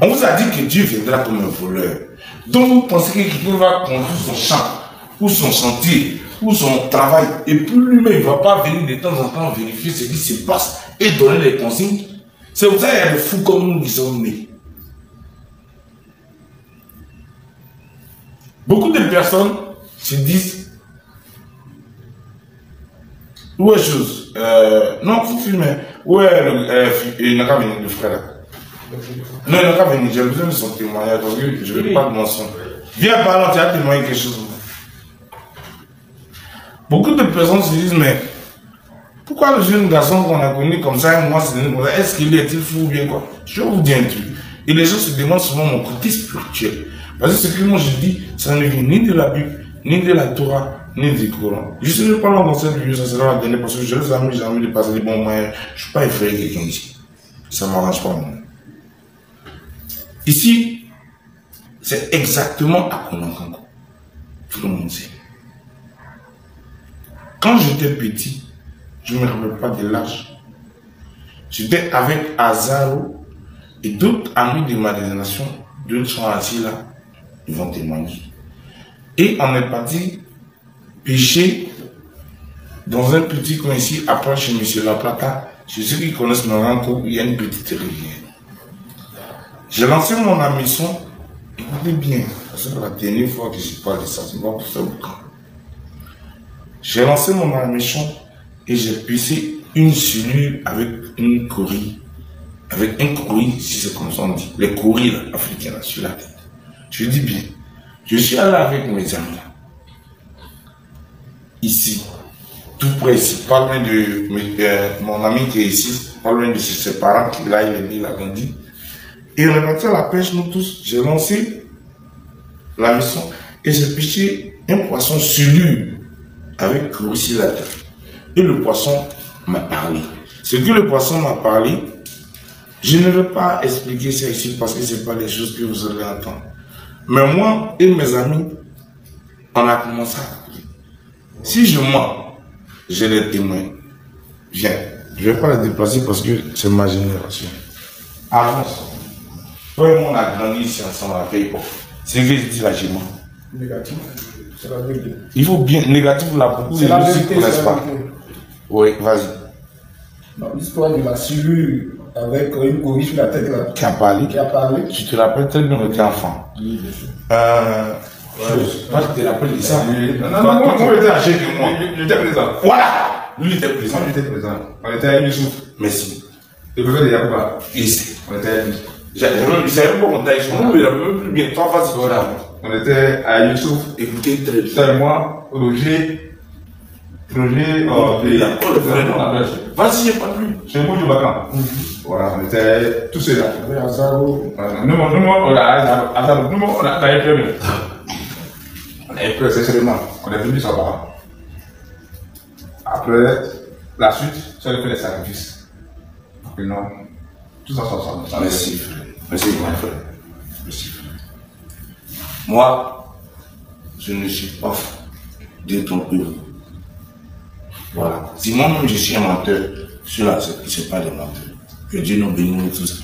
On vous a dit que Dieu viendra comme un voleur. Donc vous pensez que quelqu'un va conduire son champ, ou son chantier, ou son travail, et puis lui-même il ne va pas venir de temps en temps vérifier ce qui se passe et donner les consignes. C'est pour ça qu'il y a des fous comme nous qui sont nés. Beaucoup de personnes se disent, où est chose? Non, faut filmer. Où est il n'a qu'à venir le frère là. Non, il n'a qu'à venir, j'ai besoin de son témoignage, parce que je ne veux pas de mensonge. Viens par là, tu as témoigné quelque chose. Beaucoup de personnes se disent, mais pourquoi le jeune garçon qu'on a connu comme ça, moi, est-ce qu'il est-il fou ou bien quoi? Je vais vous dire un truc. Et les gens se demandent souvent mon côté spirituel. Parce que ce que moi je dis, ça ne vient ni de la Bible, ni de la Torah, ni du Coran. Je ne sais pas dans cette vidéo, ça sera la dernière, parce que je les ai jamais de passer des bons moyens. Je ne suis pas effrayé quelqu'un ici. Ça ne m'arrange pas, moi. Ici, c'est exactement à Kononkanko. Tout le monde sait. Quand j'étais petit, je ne me rappelle pas de l'âge. J'étais avec Azaro et d'autres amis de ma génération. D'autres sont assis là, ils vont témoigner. Et on est parti pêcher dans un petit coin ici, après chez M. Laplata. Chez ceux qui connaissent Noranko, il y a une petite rivière. J'ai lancé mon hameçon, écoutez bien, c'est la dernière fois que je parle de ça, c'est pas pour faire beaucoup. J'ai lancé mon hameçon et j'ai pissé une cellule avec une courrie. Avec un courrier, si c'est comme ça on dit. Les courriers africains là, sur la tête. Je dis bien. Je suis allé avec mes amis là. Ici. Tout près ici. Pas loin de mon ami qui est ici. Pas loin de ses parents qui là, il a grandi. Et on est parti à la pêche, nous tous. J'ai lancé la mission et j'ai pêché un poisson cellule avec courrier sur la tête. Et le poisson m'a parlé. Ce que le poisson m'a parlé, je ne vais pas expliquer ça ici parce que ce n'est pas les choses que vous allez entendre. Mais moi et mes amis, on a commencé à parler. Si je mens, j'ai les témoins. Viens, je ne vais pas les déplacer parce que c'est ma génération. Avance. Toi et moi, on a grandi ici ensemble à Pays-Pop. C'est ce que je dis là, je mens. Négatif, c'est la vérité. Il faut bien, négatif là, beaucoup de gens ne connaissent pas. Oui, vas-y. L'histoire de la cellule avec une courrie sur la tête là. Qui a parlé. Qui a parlé. Tu te rappelles très bien, on était enfant. Oui, bien sûr. Moi, je te rappelle de ça. Non, moi, j'étais âgé que moi. J'étais présent. Voilà! Lui, il était présent. Moi, j'étais présent. On était à Youssouf. Merci. Et vous faites déjà quoi? Ici. On était à Youssouf. Il savait même pas mon taille. Il avait même plus bien. Toi, vas-y. Voilà. On était à Youssouf. Écoutez très bien. Toi et moi, Roger. Roger, vas-y, j'ai pas plus. c'est moi du Bacan. Voilà, on était tous là. Azaro. Nous, on avait peur. On avait peur, sincèrement. On est venu savoir. Après, la suite, ça a fait les sacrifices. Et non, tout ça ensemble. Merci, frère. Merci, mon frère. Merci, frère. Moi, je ne suis pas de ton peuple. Voilà. Si moi-même je suis un menteur, cela, c'est pas des menteurs. Que Dieu nous bénisse tous.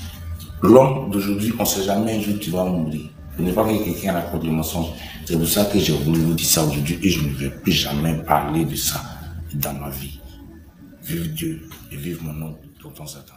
L'homme d'aujourd'hui, on ne sait jamais un jour tu vas mourir. Je ne veux pas que quelqu'un raconte le mensonge. C'est pour ça que j'ai voulu vous dire ça aujourd'hui et je ne vais plus jamais parler de ça dans ma vie. Vive Dieu et vive mon nom, tonton Satan.